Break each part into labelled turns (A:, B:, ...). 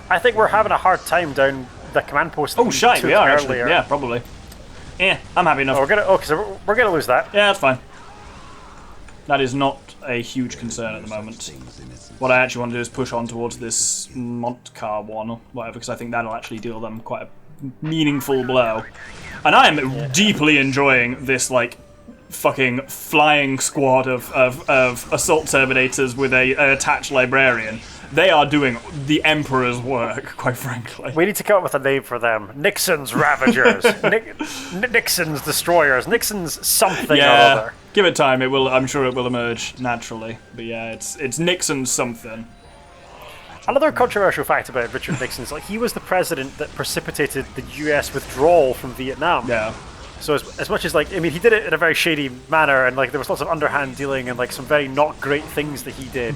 A: I think we're having a hard time down the command post.
B: Oh, shite, we are
A: earlier.
B: actually. Yeah, probably. Yeah, I'm happy enough.
A: Oh, we're gonna lose that.
B: Yeah, that's fine. That is not a huge concern at the moment. What I actually want to do is push on towards this Mont'Ka one, or whatever, because I think that'll actually deal them quite a meaningful blow. And I am deeply enjoying this, like, fucking flying squad of assault terminators with a attached librarian. They are doing the Emperor's work, quite frankly.
A: We need to come up with a name for them. Nixon's Ravagers. Nixon's Destroyers. Nixon's something or other.
B: Give it time. It will. I'm sure it will emerge naturally. But yeah, it's Nixon something.
A: Another controversial fact about Richard Nixon is like he was the president that precipitated the U.S. withdrawal from Vietnam.
B: Yeah.
A: So as much as, like, I mean, he did it in a very shady manner, and like there was lots of underhand dealing and like some very not great things that he did,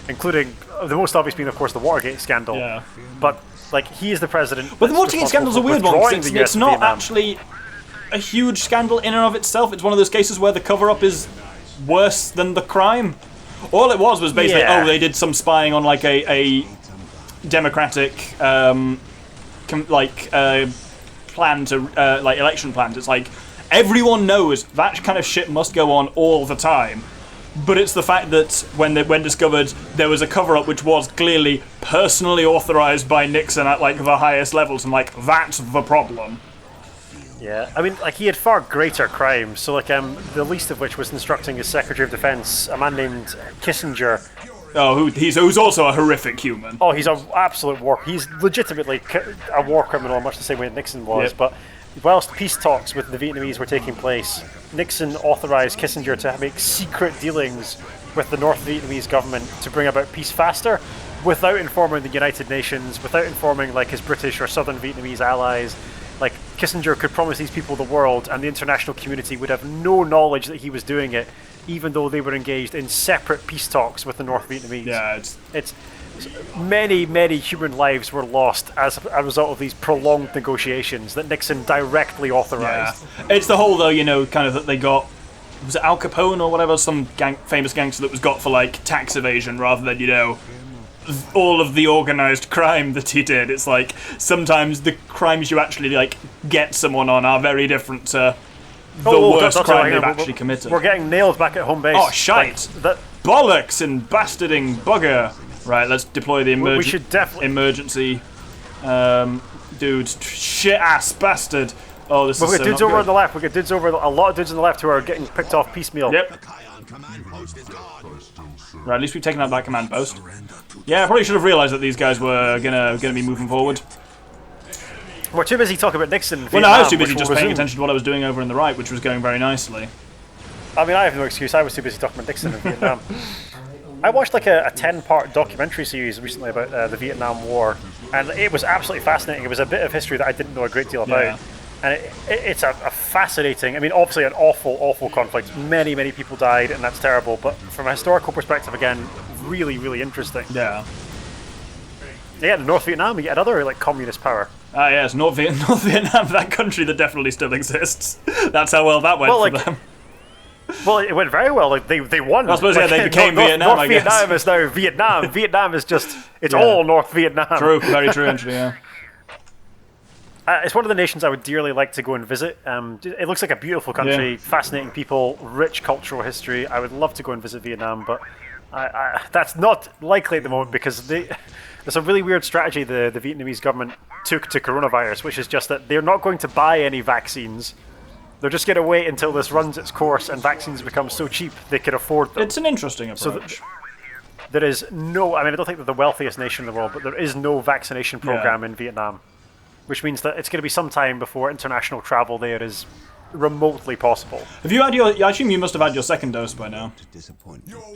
A: including the most obvious being, of course, the Watergate scandal.
B: Yeah.
A: But like he is the president.
B: But the Watergate scandal's a weird one because it's not actually a huge scandal in and of itself. It's one of those cases where the cover-up is worse than the crime. All it was basically, oh, they did some spying on like a democratic plan to like election plans. It's like everyone knows that kind of shit must go on all the time, but it's the fact that when discovered there was a cover-up which was clearly personally authorized by Nixon at like the highest levels, and like that's the problem.
A: Yeah, I mean, like he had far greater crimes. So like the least of which was instructing his Secretary of Defense, a man named Kissinger.
B: Oh, who's also a horrific human.
A: Oh, he's an absolute war. He's legitimately a war criminal, much the same way that Nixon was.
B: Yep.
A: But whilst peace talks with the Vietnamese were taking place, Nixon authorized Kissinger to make secret dealings with the North Vietnamese government to bring about peace faster, without informing the United Nations, without informing like his British or Southern Vietnamese allies. Like Kissinger could promise these people the world, and the international community would have no knowledge that he was doing it, even though they were engaged in separate peace talks with the North Vietnamese.
B: Yeah,
A: it's many human lives were lost as a result of these prolonged negotiations that Nixon directly authorized.
B: Yeah. It's the whole, though, you know, kind of that they got, was it Al Capone or whatever, some famous gangster that was got for like tax evasion rather than, you know, all of the organised crime that he did. It's like sometimes the crimes you actually like get someone on are very different to the worst crime they've actually committed.
A: We're getting nailed back at home base.
B: Oh, shite!
A: Like,
B: bollocks and bastarding bugger. Right, let's deploy the
A: we should definitely
B: emergency dude. Shit ass bastard. Oh, this is so
A: We've got dudes
B: not
A: over
B: good.
A: on the left. We've got dudes over, a lot of dudes on the left who are getting picked off piecemeal.
B: Yep. Right, at least we've taken out that command post. Yeah, I probably should have realised that these guys were gonna be moving forward.
A: We're too busy talking about Nixon.
B: Well, no, I was too busy just paying attention to what I was doing over in the right, which was going very nicely.
A: I mean, I have no excuse. I was too busy talking about Nixon in Vietnam. I watched like a 10-part documentary series recently about the Vietnam War, and it was absolutely fascinating. It was a bit of history that I didn't know a great deal about.
B: Yeah.
A: And it's a fascinating, I mean, obviously an awful conflict. Many people died, and that's terrible. But from a historical perspective, again, really interesting.
B: Yeah.
A: Yeah, North Vietnam, you get another like communist power.
B: Ah, yes, North Vietnam, that country that definitely still exists. That's how well that went for them.
A: Well, it went very well. Like they won.
B: I suppose, yeah, they became Vietnam,
A: North
B: I guess.
A: Vietnam is now Vietnam. Vietnam is just, it's all North Vietnam.
B: True, very true, actually, yeah.
A: It's one of the nations I would dearly like to go and visit. It looks like a beautiful country, fascinating people, rich cultural history. I would love to go and visit Vietnam, but that's not likely at the moment because there's a really weird strategy the Vietnamese government took to coronavirus, which is just that they're not going to buy any vaccines. They're just going to wait until this runs its course and vaccines become so cheap they can afford them.
B: It's an interesting approach.
A: So there is no, I mean, I don't think they're the wealthiest nation in the world, but there is no vaccination program in Vietnam, which means that it's going to be some time before international travel there is remotely possible.
B: Have you had your? I assume you must have had your second dose by now.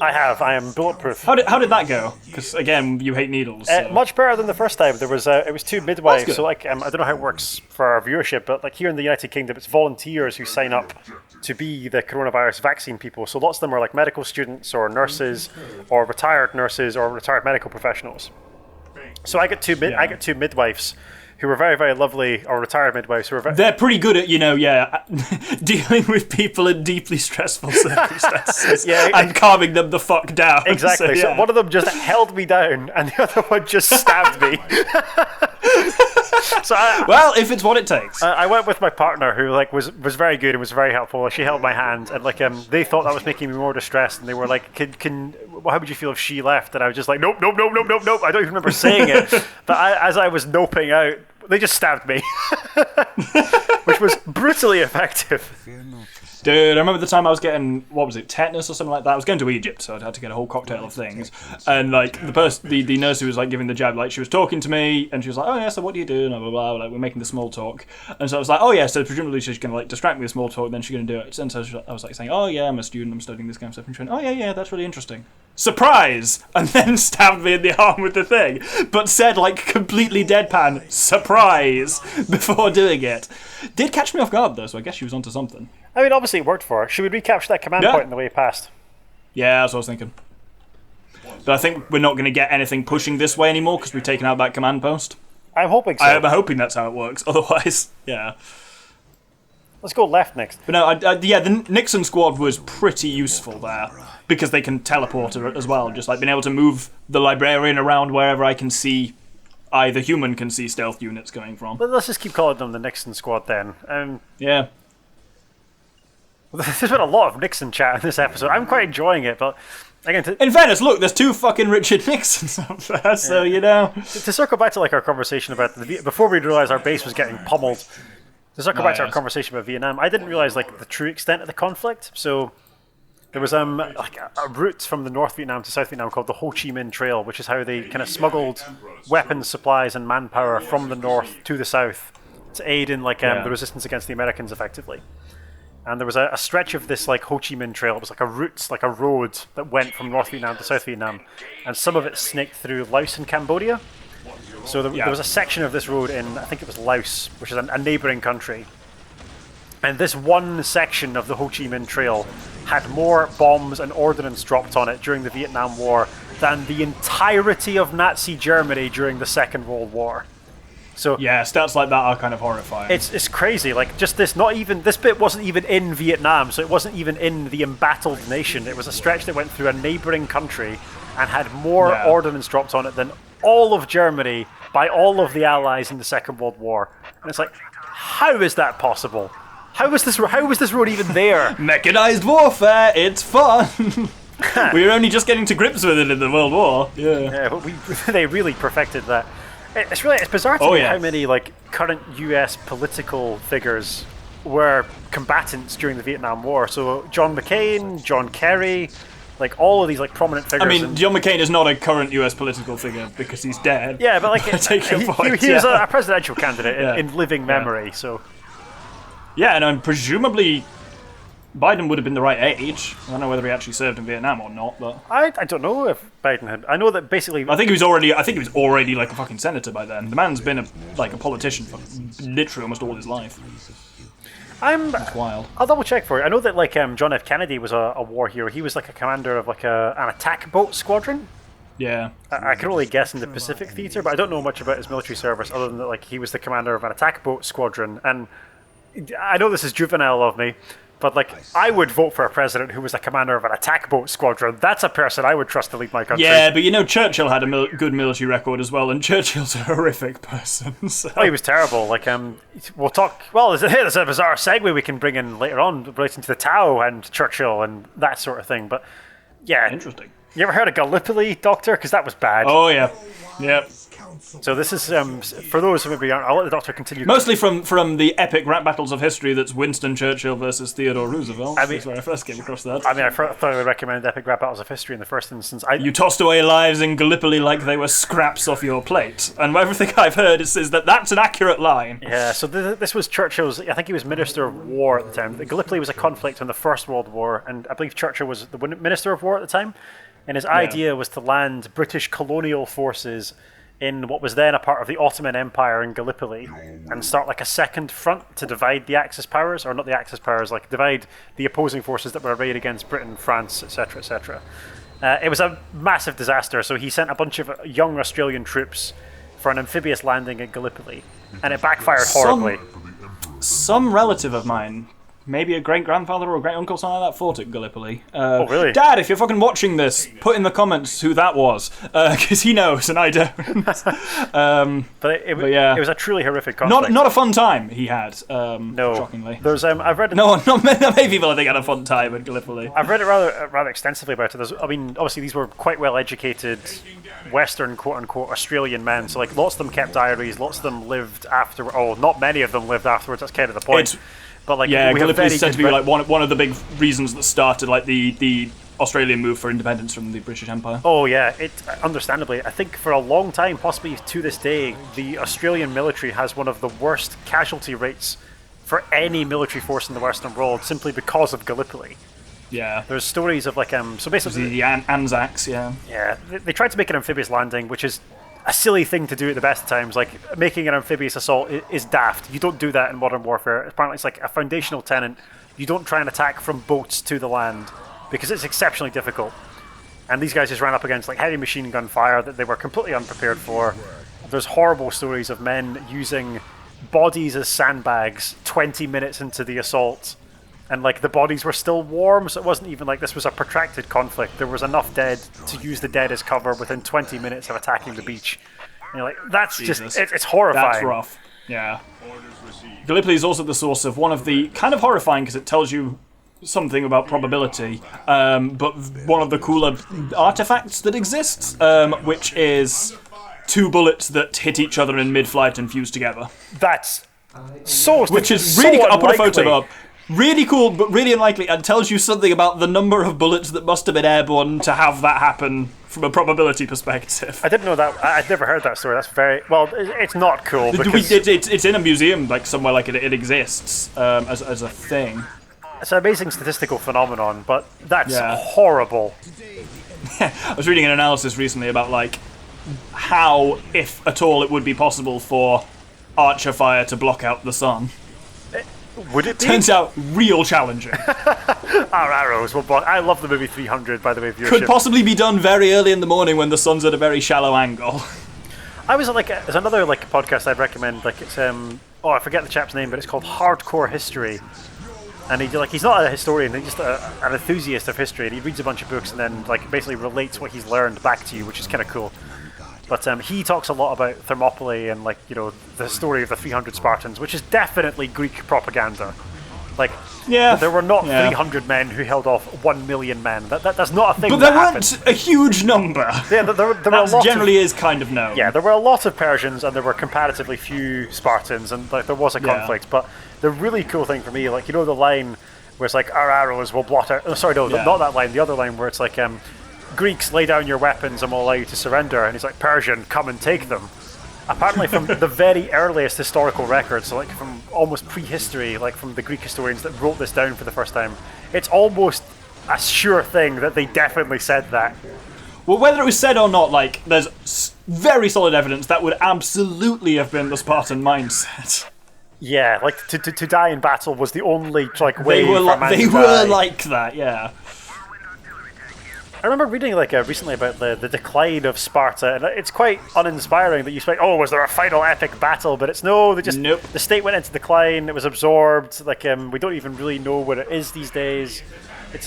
A: I have. I am bulletproof.
B: How did that go? Because again, you hate needles. So.
A: Much better than the first time. There was it was 2 midwives. So like I don't know how it works for our viewership, but like here in the United Kingdom, it's volunteers who sign up to be the coronavirus vaccine people. So lots of them are like medical students or nurses or retired nurses or retired medical professionals. So I got two midwives who were very, very lovely, or retired midwives who were very...
B: They're pretty good at, dealing with people in deeply stressful circumstances and calming them the fuck down.
A: Exactly. So one of them just held me down, and the other one just stabbed me.
B: Well, if it's what it takes.
A: I went with my partner, who was very good and was very helpful. She held my hand, and they thought that was making me more distressed, and they were like, how would you feel if she left? And I was just like, nope. I don't even remember saying it. But as I was noping out, they just stabbed me, which was brutally effective.
B: Dude, I remember the time I was getting, tetanus or something like that. I was going to Egypt, so I'd had to get a whole cocktail of things. And the nurse who was giving the jab, she was talking to me, and she was like, "Oh yeah, so what do you do?" And blah blah blah. We're making the small talk, and so I was like, "Oh yeah," so presumably she's gonna distract me with small talk, then she's gonna do it. And so I was saying, "Oh yeah, I'm a student, I'm studying this kind of stuff." And she went, "Oh yeah, that's really interesting." Surprise! And then stabbed me in the arm with the thing, but said completely deadpan, "Surprise!" before doing it. Did catch me off guard though, so I guess she was onto something.
A: I mean, obviously it worked for her. Should we recapture that command point on the way past?
B: Yeah, that's what I was thinking. But I think we're not going to get anything pushing this way anymore because we've taken out that command post.
A: I'm hoping so.
B: I'm hoping that's how it works. Otherwise, yeah.
A: Let's go left next.
B: But no, the Nixon squad was pretty useful there because they can teleport as well. Just being able to move the librarian around wherever I can see. Either human can see stealth units coming from.
A: But let's just keep calling them the Nixon squad then.
B: Yeah.
A: There's been a lot of Nixon chat in this episode. I'm quite enjoying it, but again,
B: in fairness, look, there's two fucking Richard Nixons up there, so
A: To circle back to our conversation about before we realised our base was getting pummeled. To circle back to our conversation about Vietnam, I didn't realise the true extent of the conflict. So there was a route from the North Vietnam to South Vietnam called the Ho Chi Minh Trail, which is how they kind of smuggled weapons, supplies, and manpower from the north to the south to aid in the resistance against the Americans, effectively. And there was a stretch of this Ho Chi Minh Trail. It was a route, a road that went from North Vietnam to South Vietnam, and some of it snaked through Laos and Cambodia. So there was a section of this road in, I think it was Laos, which is a neighbouring country. And this one section of the Ho Chi Minh Trail had more bombs and ordnance dropped on it during the Vietnam War than the entirety of Nazi Germany during the Second World War. So
B: yeah, stats like that are kind of horrifying.
A: It's crazy. Just this, this bit wasn't even in Vietnam, so it wasn't even in the embattled nation. It was a stretch that went through a neighbouring country and had more ordnance dropped on it than all of Germany by all of the Allies in the Second World War. And it's how is that possible? How was this road even there?
B: Mechanized warfare, it's fun. We were only just getting to grips with it in the World War.
A: Yeah, but they really perfected that. It's bizarre to me how many current US political figures were combatants during the Vietnam War. So John McCain, John Kerry, all of these prominent figures.
B: I mean, John McCain is not a current US political figure because he's dead.
A: Yeah, but
B: take your point.
A: He was a presidential candidate in living memory. So
B: yeah, and presumably Biden would have been the right age. I don't know whether he actually served in Vietnam or not, but
A: I don't know if Biden had. I know that basically.
B: I think he was already a fucking senator by then. The man's been a politician for literally almost all his life. That's wild.
A: I'll double check for you. I know that John F. Kennedy was a war hero. He was a commander of an attack boat squadron.
B: Yeah.
A: I can only guess in the Pacific theater, but I don't know much about his military service other than that he was the commander of an attack boat squadron. And I know this is juvenile of me, but I would vote for a president who was a commander of an attack boat squadron. That's a person I would trust to lead my country.
B: Yeah, but Churchill had a good military record as well, and Churchill's a horrific person. So.
A: Oh, he was terrible. We'll talk. Well, there's a bizarre segue we can bring in later on relating to the Tao and Churchill and that sort of thing. But yeah,
B: interesting.
A: You ever heard of Gallipoli, Doctor? Because that was bad.
B: Oh yeah, yep.
A: So this is, for those who maybe aren't, I'll let the Doctor continue.
B: Mostly from the epic rap battles of history that's Winston Churchill versus Theodore Roosevelt. That's where I first came across that.
A: I thoroughly recommend epic rap battles of history in the first instance.
B: You tossed away lives in Gallipoli like they were scraps off your plate. And everything I've heard is that that's an accurate line.
A: Yeah, so this was Churchill's, I think he was Minister of War at the time. Gallipoli was a conflict in the First World War, and I believe Churchill was the Minister of War at the time. And his idea was to land British colonial forces in what was then a part of the Ottoman Empire in Gallipoli and start a second front to divide the Axis powers, or not the Axis powers, divide the opposing forces that were arrayed against Britain, France, etc., etc. It was a massive disaster, so he sent a bunch of young Australian troops for an amphibious landing at Gallipoli, and it backfired horribly.
B: Some relative of mine, maybe a great-grandfather or a great-uncle, something like that, fought at Gallipoli.
A: Oh, really?
B: Dad, if you're fucking watching this, put in the comments who that was, because he knows and I don't.
A: But it was a truly horrific conflict.
B: Not a fun time he had,
A: no.
B: shockingly.
A: There's I've read
B: not many people I think had a fun time at Gallipoli.
A: I've read it rather extensively about it. Obviously these were quite well-educated Western, quote-unquote, Australian men, so like lots of them kept diaries, lots of them lived after. Oh, not many of them lived afterwards. That's kind of the point. But like,
B: Gallipoli is said to be like one of the big reasons that started like the Australian move for independence from the British Empire.
A: Oh yeah, understandably, I think for a long time, possibly to this day, the Australian military has one of the worst casualty rates for any military force in the Western world, simply because of Gallipoli.
B: Yeah.
A: There's stories of like so basically
B: the Anzacs, yeah.
A: Yeah, they tried to make an amphibious landing, which is a silly thing to do at the best of times. Like, making an amphibious assault is daft. You don't do that in modern warfare. Apparently it's like a foundational tenet. You don't try and attack from boats to the land, because it's exceptionally difficult. And these guys just ran up against like heavy machine gun fire that they were completely unprepared for. There's horrible stories of men using bodies as sandbags 20 minutes into the assault, and like the bodies were still warm, so it wasn't even like this was a protracted conflict. There was enough dead to use the dead as cover within 20 minutes of attacking the beach. And you're like, that's Jesus. Just it's horrifying.
B: That's rough. Yeah. Gallipoli is also the source of one of the kind of horrifying, because it tells you something about probability, but one of the cooler artifacts that exists, which is 2 bullets that hit each other in mid-flight and fuse together.
A: That's so.
B: Which is really. I'll put a photo up. Really cool, but really unlikely, and tells you something about the number of bullets that must have been airborne to have that happen from a probability perspective.
A: I didn't know that. I'd never heard that story. That's very well. It's not cool.
B: It's in a museum, like somewhere, like it exists as a thing.
A: It's an amazing statistical phenomenon, but that's horrible.
B: I was reading an analysis recently about like how, if at all, it would be possible for archer fire to block out the sun.
A: Would it be?
B: Turns out real challenging.
A: Our arrows will block. I love the movie 300, by the way, viewership.
B: Could possibly be done very early in the morning when the sun's at a very shallow angle.
A: I was like, there's another like podcast I'd recommend. Like it's I forget the chap's name, but it's called Hardcore History. And he's not a historian, he's just an enthusiast of history, and he reads a bunch of books and then like basically relates what he's learned back to you, which is kind of cool. But he talks a lot about Thermopylae and like the story of the 300 Spartans, which is definitely Greek propaganda. Like, there were not 300 men who held off 1 million men. That's not a thing.
B: But there weren't a huge number.
A: Yeah, there were a lot.
B: Generally is kind of known.
A: Yeah, there were a lot of Persians and there were comparatively few Spartans, and like there was a conflict. But the really cool thing for me, like the line where it's like our arrows will blot out. Oh, sorry, no, not that line. The other line where it's like Greeks, lay down your weapons and we'll allow you to surrender. And he's like, Persian, come and take them. Apparently from the very earliest historical records, so like from almost prehistory, like from the Greek historians that wrote this down for the first time, it's almost a sure thing that they definitely said that.
B: Well, whether it was said or not, like, there's very solid evidence that would absolutely have been the Spartan mindset.
A: Yeah, like to die in battle was the only like way for a man to die.
B: They were like that, yeah.
A: I remember reading like recently about the decline of Sparta, and it's quite uninspiring that you expect, was there a final epic battle? But it's the state went into decline, it was absorbed, like we don't even really know what it is these days.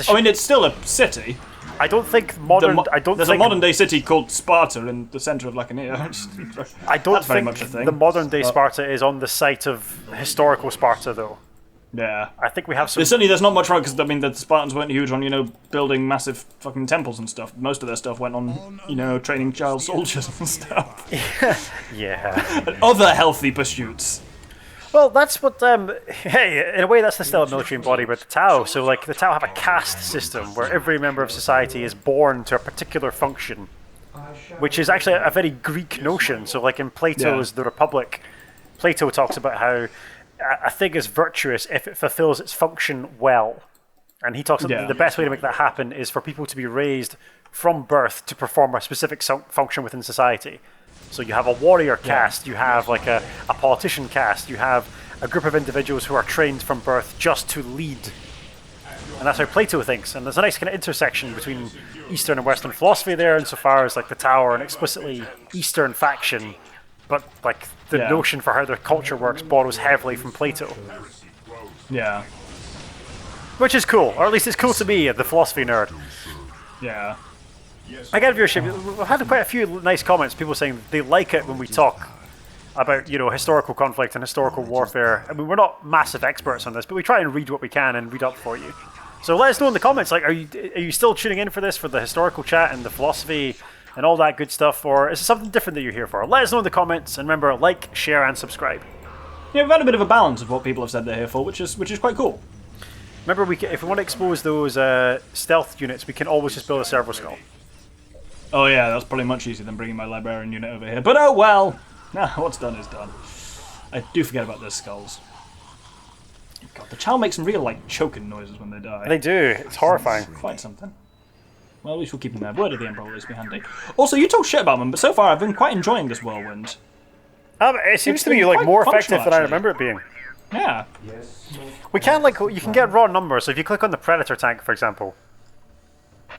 B: I mean, it's still a city.
A: I don't think modern.
B: There's a modern day city called Sparta in the centre of Laconia.
A: I don't
B: That's very
A: think
B: much a thing.
A: The modern day Sparta is on the site of historical Sparta, though.
B: Yeah,
A: I think we have some.
B: There's not much wrong, because I mean the Spartans weren't huge on building massive fucking temples and stuff. Most of their stuff went on training child soldiers and stuff.
A: Yeah.
B: And other healthy pursuits.
A: Well, that's what. Hey, in a way, that's the style of military embodied by the Tao. So, like, the Tao have a caste system where every member of society is born to a particular function, which is actually a very Greek notion. So, like in Plato's The Republic, Plato talks about how a thing is virtuous if it fulfills its function well. And he talks about the best way to make that happen is for people to be raised from birth to perform a specific function within society. So you have a warrior caste, you have like a politician caste, you have a group of individuals who are trained from birth just to lead. And that's how Plato thinks. And there's a nice kind of intersection between Eastern and Western philosophy there, insofar as like the Tao are an explicitly Eastern faction, but like the notion for how their culture works borrows heavily from Plato.
B: Yeah.
A: Which is cool, or at least it's cool to me, the philosophy nerd.
B: Yeah.
A: I get viewership. We've had quite a few nice comments, people saying they like it when we talk about, you know, historical conflict and historical warfare. I mean, we're not massive experts on this, but we try and read what we can and read up for you. So let us know in the comments, like, are you still tuning in for this, for the historical chat and the philosophy and all that good stuff, or is it something different that you're here for? Let us know in the comments, and remember, like, share, and subscribe.
B: Yeah, we've had a bit of a balance of what people have said they're here for, which is quite cool.
A: Remember, if we want to expose those stealth units, we can always just build a servo skull.
B: Oh yeah, that's probably much easier than bringing my librarian unit over here. But oh well! Nah, what's done is done. I do forget about those skulls. God, the Chow makes some real, like, choking noises when they die.
A: They do. It's horrifying.
B: Quite something. Well, at least we'll keep them there. Word of the Emperor will always be handy. Also, you talk shit about them, but so far I've been quite enjoying this whirlwind.
A: It seems to me like more effective than I remember it being.
B: Yeah.
A: We can, like, you can get raw numbers. So if you click on the Predator tank, for example,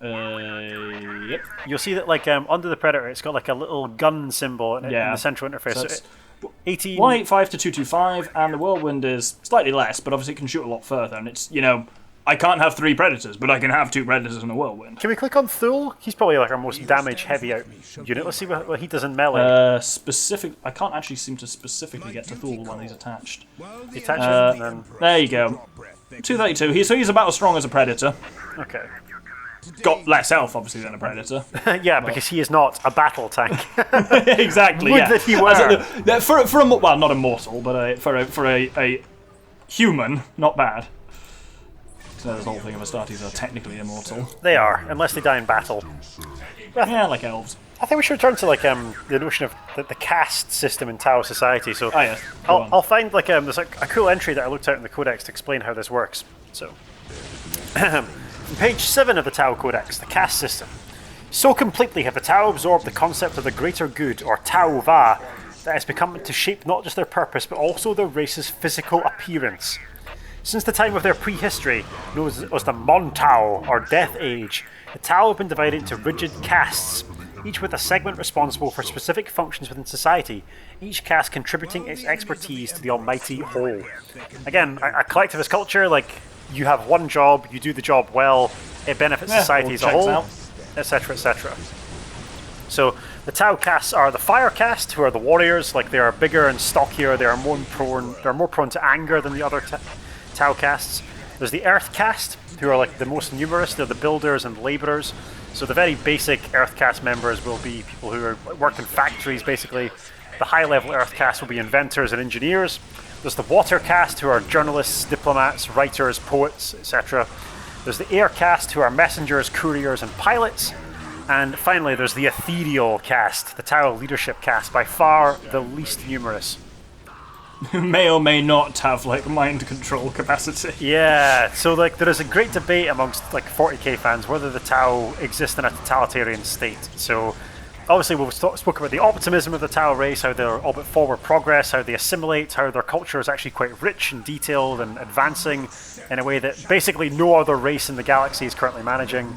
B: yep.
A: you'll see that, like, under the Predator, it's got like a little gun symbol in the central interface.
B: So
A: 18...
B: 185 to 225, and the whirlwind is slightly less, but obviously it can shoot a lot further. And it's, you know, I can't have 3 Predators, but I can have 2 Predators and a whirlwind.
A: Can we click on Thule? He's probably like our most damage-heavy out unit. Let's see what he does in melee.
B: I can't actually seem to specifically get to Thule when he's attached.
A: Detach him, and then...
B: There you go. 232. So he's about as strong as a Predator.
A: Okay.
B: Got less health, obviously, than a Predator.
A: Yeah, because he is not a battle tank.
B: Exactly.
A: Would that he were.
B: For a well, not a mortal, but for a human, not bad. So there's the whole thing of Astartes are technically immortal.
A: They are, unless they die in battle.
B: Yeah, like elves.
A: I think we should return to like the notion of the caste system in Tao society. So
B: yes.
A: I'll find like there's like a cool entry that I looked out in the codex to explain how this works. So. Page 7 of the Tao Codex, the caste system. So completely have the Tao absorbed the concept of the greater good, or Tao Va, that has become to shape not just their purpose, but also their race's physical appearance. Since the time of their prehistory, known as the Mont'Ka, or Death Age, the Tao have been divided into rigid castes, each with a segment responsible for specific functions within society, each caste contributing its expertise to the almighty whole. Again, a collectivist culture, like, you have one job, you do the job well, it benefits society as a whole, etc., etc. So the Tao castes are the fire caste, who are the warriors. Like, they are bigger and stockier, they are more prone to anger than the other Tao castes. There's the earth caste, who are like the most numerous. They're the builders and labourers. So the very basic earth caste members will be people who work in factories, basically. The high level earth caste will be inventors and engineers. There's the water caste, who are journalists, diplomats, writers, poets, etc. There's the air caste, who are messengers, couriers, and pilots. And finally, there's the ethereal caste, the Tao leadership caste, by far the least numerous.
B: May or may not have, like, mind control capacity.
A: Yeah, so, like, there is a great debate amongst, like, 40k fans whether the Tao exist in a totalitarian state. So, obviously, we've spoken about the optimism of the Tao race, how they're all about forward progress, how they assimilate, how their culture is actually quite rich and detailed and advancing in a way that basically no other race in the galaxy is currently managing.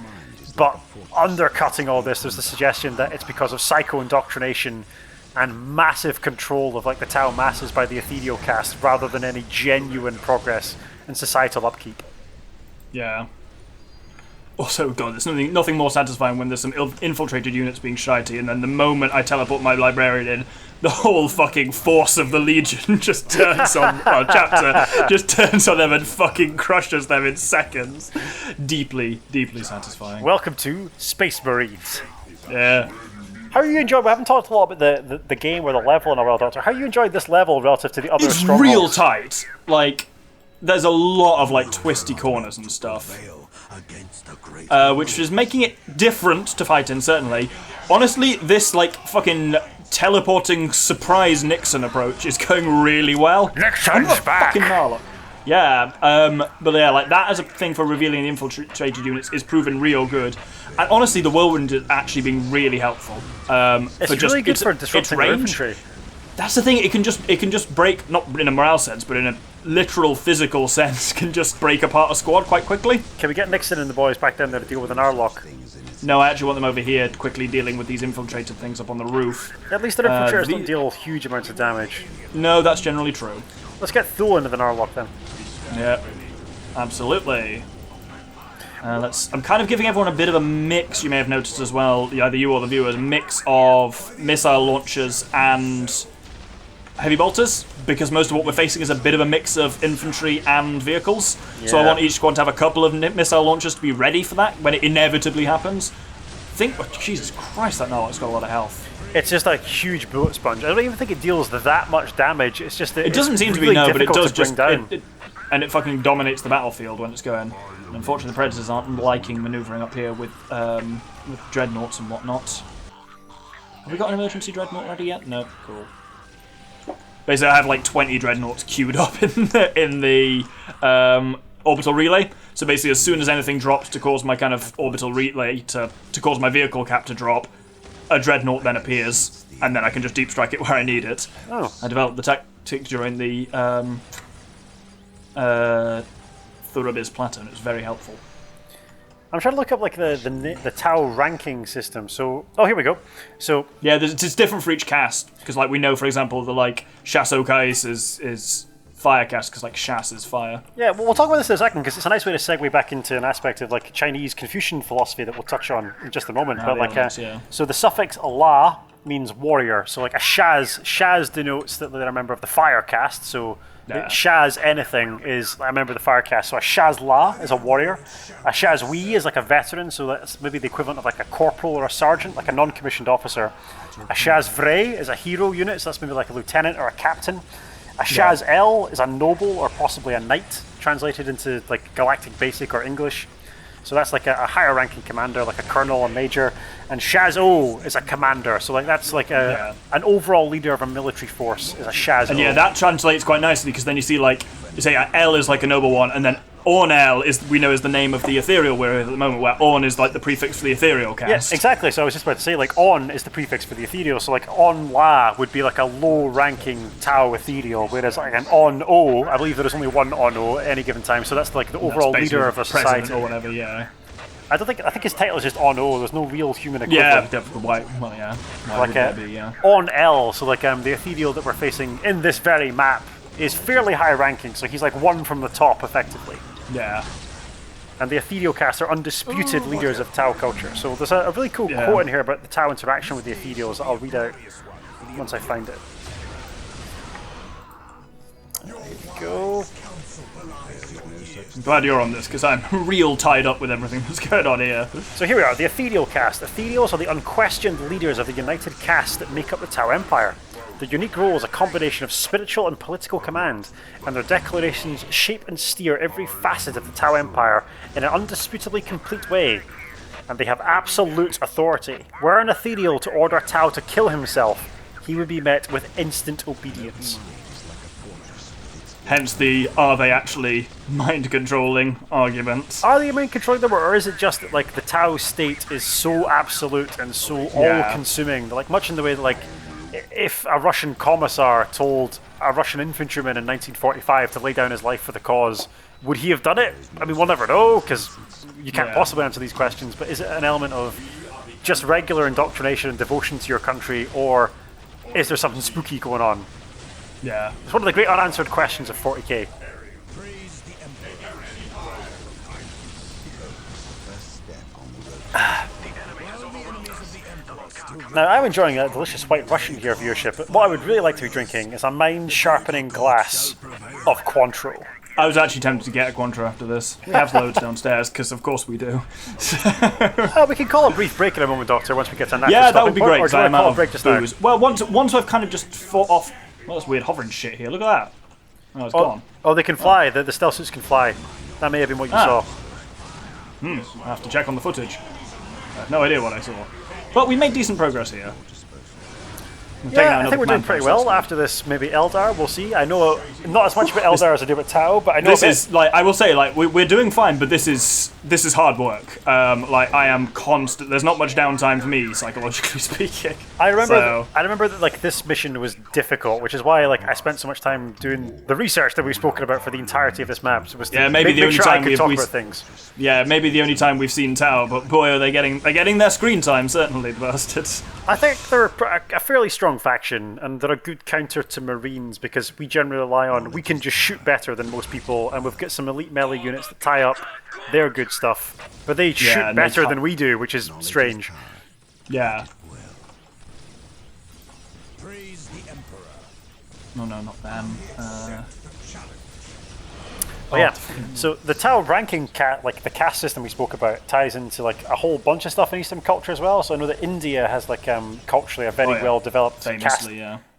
A: But undercutting all this, there's the suggestion that it's because of psycho-indoctrination and massive control of, like, the Tao masses by the ethereal caste, rather than any genuine progress in societal upkeep.
B: Yeah. Also, God, there's nothing more satisfying when there's some infiltrated units being shitey, and then the moment I teleport my librarian in, the whole fucking force of the Legion just turns on our chapter, just turns on them and fucking crushes them in seconds. Deeply, deeply satisfying.
A: Welcome to Space Marines.
B: Yeah.
A: How are you enjoying? We haven't talked a lot about the game or the level in a while, Doctor. How you enjoyed this level relative to the other strongholds?
B: It's real tight. Like, there's a lot of, like, twisty corners and stuff. Which is making it different to fight in, certainly. Honestly, this, like, fucking teleporting surprise Nixon approach is going really well.
A: Nixon's back!
B: Fucking Marlock. Yeah, but yeah, like, that as a thing for revealing the infiltrated units is proven real good. And honestly, the whirlwind is actually being really helpful.
A: It's really good for disrupting their infantry.
B: That's the thing. It can just break, not in a morale sense, but in a literal physical sense, can just break apart a squad quite quickly.
A: Can we get Nixon and the boys back down there to deal with an Arlock?
B: No, I actually want them over here, quickly dealing with these infiltrated things up on the roof.
A: At least their infiltrators don't deal huge amounts of damage.
B: No, that's generally true.
A: Let's get Thule into the Arlock then.
B: Yeah, absolutely. I'm kind of giving everyone a bit of a mix, you may have noticed as well, either you or the viewers, a mix of missile launchers and heavy bolters, because most of what we're facing is a bit of a mix of infantry and vehicles. Yeah. So I want each squad to have a couple of missile launchers to be ready for that when it inevitably happens. Jesus Christ, that Narlock's got a lot of health.
A: It's just a huge bullet sponge. I don't even think it deals that much damage. It's just that
B: it doesn't seem to be, no, but it does just and it fucking dominates the battlefield when it's going. And unfortunately, the Predators aren't liking manoeuvring up here with dreadnoughts and whatnot. Have we got an emergency dreadnought ready yet? No. Cool. Basically, I have like 20 dreadnoughts queued up in the orbital relay. So basically, as soon as anything drops to cause my kind of orbital relay to cause my vehicle cap to drop, a dreadnought then appears, and then I can just deep strike it where I need it.
A: Oh.
B: I developed the tactic during the Thurabiz Plateau, and it was very helpful.
A: I'm trying to look up like the Tao Ranking System. So, here we go. So
B: yeah, it's different for each cast, because like we know, for example, the like Shasokais is fire cast, because like Shas is fire. Yeah,
A: well, we'll talk about this in a second, because it's a nice way to segue back into an aspect of like Chinese Confucian philosophy that we'll touch on in just a moment. But like, so the suffix La means warrior. So like a Shaz denotes that they're a member of the fire caste. So Shaz anything is a member of the fire caste. So a Shaz La is a warrior. A Shaz Wee is like a veteran. So that's maybe the equivalent of like a corporal or a sergeant, like a non-commissioned officer. A Shaz Vray is a hero unit. So that's maybe like a lieutenant or a captain. A Shaz L is a noble or possibly a knight, translated into like Galactic Basic or English. So that's like a higher ranking commander, like a colonel, a major. And Shaz O is a commander. So like that's like an overall leader of a military force is a Shaz O.
B: And yeah, that translates quite nicely, because then you see like, you say L is like a noble one, and then Ornel we know is the name of the ethereal we're at the moment, where On is like the prefix for the ethereal cast.
A: Yes, exactly. So I was just about to say, like, On is the prefix for the ethereal. So like On La would be like a low-ranking Tau ethereal, whereas like an On O, I believe there is only one On O at any given time. So that's like the overall leader of a society
B: or whatever. Yeah.
A: I think his title is just On O. There's no real human equivalent.
B: Yeah, why
A: like
B: would that be? Yeah.
A: On L. So like the ethereal that we're facing in this very map is fairly high ranking. So he's like one from the top, effectively.
B: Yeah.
A: And the Ethereal Cast are undisputed leaders of Tau culture. So there's a really cool quote in here about the Tau interaction with the Ethereals that I'll read out once I find it. There we go.
B: I'm glad you're on this, because I'm real tied up with everything that's going on here.
A: So here we are, the Ethereal Cast. Ethereals are the unquestioned leaders of the united caste that make up the Tau Empire. Their unique role is a combination of spiritual and political command, and their declarations shape and steer every facet of the Tau Empire in an undisputably complete way. And they have absolute authority. Were an Ethereal to order Tau to kill himself, he would be met with instant obedience.
B: Hence the are they actually mind-controlling arguments.
A: Are they mind-controlling them, or is it just that like the Tau state is so absolute and so all-consuming? Like much in the way that like if a Russian commissar told a Russian infantryman in 1945 to lay down his life for the cause, would he have done it? I mean, we'll never know, because you can't possibly answer these questions, but is it an element of just regular indoctrination and devotion to your country, or is there something spooky going on?
B: Yeah.
A: It's one of the great unanswered questions of 40k. Now, I'm enjoying a delicious white Russian here viewership, but what I would really like to be drinking is a mind-sharpening glass of Cointreau.
B: I was actually tempted to get a Cointreau after this. We have loads downstairs, because of course we do.
A: We can call a brief break in a moment, Doctor, once we get to that.
B: Yeah, that would be great, because I'm out of
A: booze.
B: Well, once I've kind of just fought off... Well, that's weird hovering shit here. Look at that. Oh, it's gone.
A: Oh, they can fly. The stealth suits can fly. That may have been what you saw.
B: I have to check on the footage. I have no idea what I saw. But we made decent progress here.
A: Yeah, I think we're doing pretty well after this. Maybe Eldar, we'll see. I know not as much about Eldar as I do about Tao, but I know
B: this is like I will say like we're doing fine, but this is hard work. Like I am constant. There's not much downtime for me, psychologically speaking.
A: I remember that like this mission was difficult, which is why like I spent so much time doing the research that we've spoken about for the entirety of this map. So was to
B: maybe the only time
A: we talk about things.
B: Yeah, maybe the only time we've seen Tao, but boy, are they getting their screen time, certainly, the bastards.
A: I think they're a fairly strong faction, and they're a good counter to Marines because we generally rely on we can just shoot better than most people, and we've got some elite melee units that tie up their good stuff, but they shoot better than we do, which is strange.
B: Yeah. No, not them.
A: So the Tao Ranking like the caste system we spoke about, ties into like a whole bunch of stuff in Eastern culture as well. So I know that India has like culturally a very well developed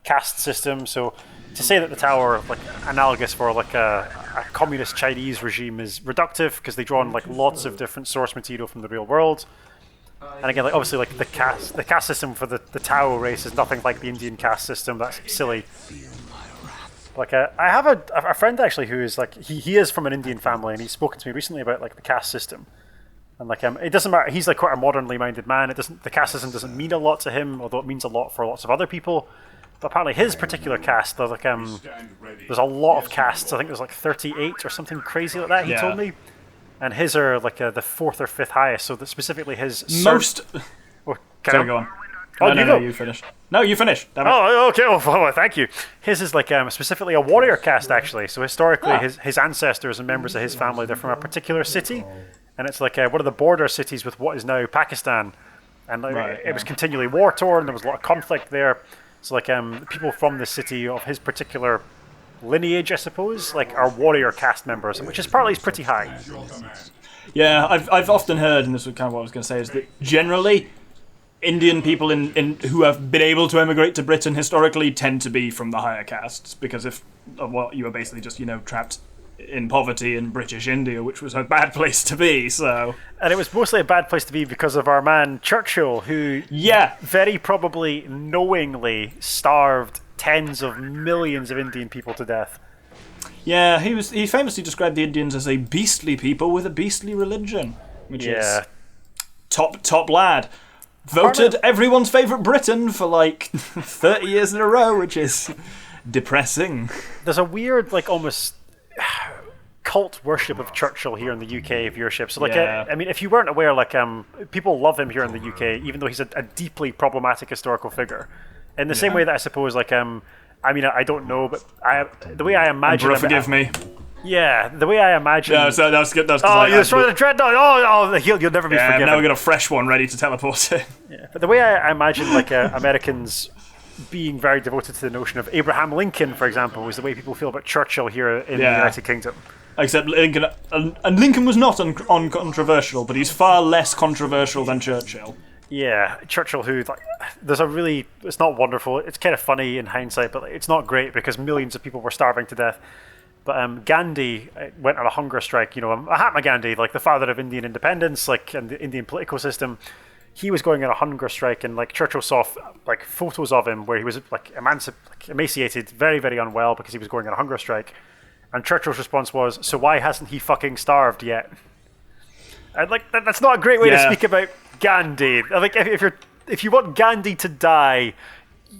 A: caste system. So to say that the Tao are like analogous for like a communist Chinese regime is reductive because they draw on like lots of different source material from the real world. And again, like obviously, like the caste system for the Tao race is nothing like the Indian caste system. That's silly. Like I have a friend actually who is like he is from an Indian family, and he's spoken to me recently about like the caste system. And like it doesn't matter. He's like quite a modernly minded man. The caste system doesn't mean a lot to him, although it means a lot for lots of other people. But apparently his particular caste, there's like there's a lot of castes. I think there's like 38 or something crazy like that. He told me. And his are like the 4th or 5th highest, so that specifically his...
B: Most...
A: Sorry,
B: go on. No, you finish. No, you finish.
A: Oh, okay. Oh, thank you. His is like specifically a warrior caste, actually. So historically, his ancestors and members of his family, they're from a particular city. And it's like one of the border cities with what is now Pakistan. And it was continually war-torn. There was a lot of conflict there. So like people from the city of his particular lineage, I suppose, like are warrior caste members, which is partly pretty high.
B: Yeah, I've often heard, and this is kind of what I was going to say, is that generally Indian people in who have been able to emigrate to Britain historically tend to be from the higher castes, because you were basically just trapped in poverty in British India, which was a bad place to be. So,
A: and it was mostly a bad place to be because of our man Churchill, who very probably knowingly starved tens of millions of Indian people to death.
B: Yeah, he famously described the Indians as a beastly people with a beastly religion, which is top lad. Voted everyone's favourite Briton for like 30 years in a row, which is depressing.
A: There's a weird, like, almost cult worship of Churchill here in the UK viewership. So, like, I mean, if you weren't aware, like, people love him here in the UK, even though he's a deeply problematic historical figure. In the same way that I suppose, like, I mean, I don't know, but the way I imagine...
B: Forgive me.
A: Yeah, the way I imagine...
B: Yeah, so that's good.
A: You're destroying the dreadnought! You'll never be forgiven.
B: Now we've got a fresh one ready to teleport in.
A: Yeah, but the way I imagine, like, Americans being very devoted to the notion of Abraham Lincoln, for example, is the way people feel about Churchill here in the United Kingdom. Except
B: Lincoln... And Lincoln was not uncontroversial, but he's far less controversial than Churchill.
A: Yeah, Churchill, who, like, it's not wonderful, it's kind of funny in hindsight, but it's not great because millions of people were starving to death. But Gandhi went on a hunger strike, Mahatma Gandhi, like the father of Indian independence, like, and the Indian political system, he was going on a hunger strike, and like Churchill saw like photos of him where he was like emaciated, very, very unwell because he was going on a hunger strike. And Churchill's response was, so why hasn't he fucking starved yet? And like that's not a great way to speak about Gandhi. Like if you want Gandhi to die,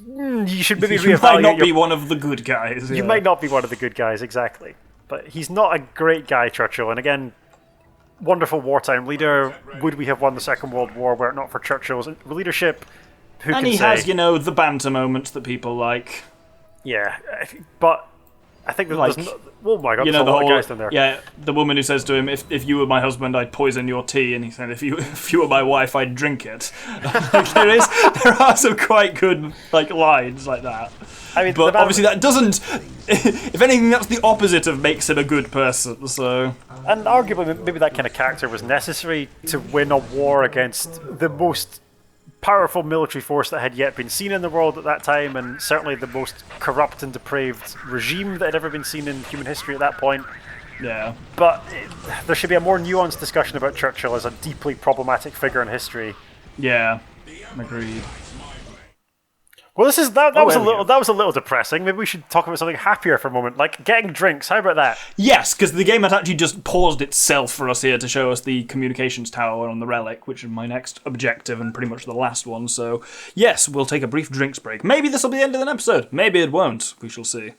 A: you should maybe reevaluate.
B: You might not be one of the good guys.
A: You might not be one of the good guys, exactly. But he's not a great guy, Churchill. And again, wonderful wartime leader. Would we have won the Second World War were it not for Churchill's leadership? Who
B: and
A: can
B: he
A: say?
B: Has, the banter moments that people like.
A: Yeah, but I think there's oh my god, there's a lot of guys down there.
B: Yeah, the woman who says to him, if you were my husband, I'd poison your tea, and he said, if you were my wife, I'd drink it. There are some quite good lines like that. I mean, but obviously that doesn't. If anything, that's the opposite of makes him a good person. So,
A: and arguably, maybe that kind of character was necessary to win a war against the most powerful military force that had yet been seen in the world at that time, and certainly the most corrupt and depraved regime that had ever been seen in human history at that point.
B: Yeah.
A: But there should be a more nuanced discussion about Churchill as a deeply problematic figure in history.
B: Yeah, agreed.
A: Well, that
B: Oh,
A: was
B: there we go.
A: that was a little depressing. Maybe we should talk about something happier for a moment, like getting drinks. How about that?
B: Yes, because the game had actually just paused itself for us here to show us the communications tower on the Relic, which is my next objective and pretty much the last one. So, yes, we'll take a brief drinks break. Maybe this will be the end of an episode. Maybe it won't. We shall see.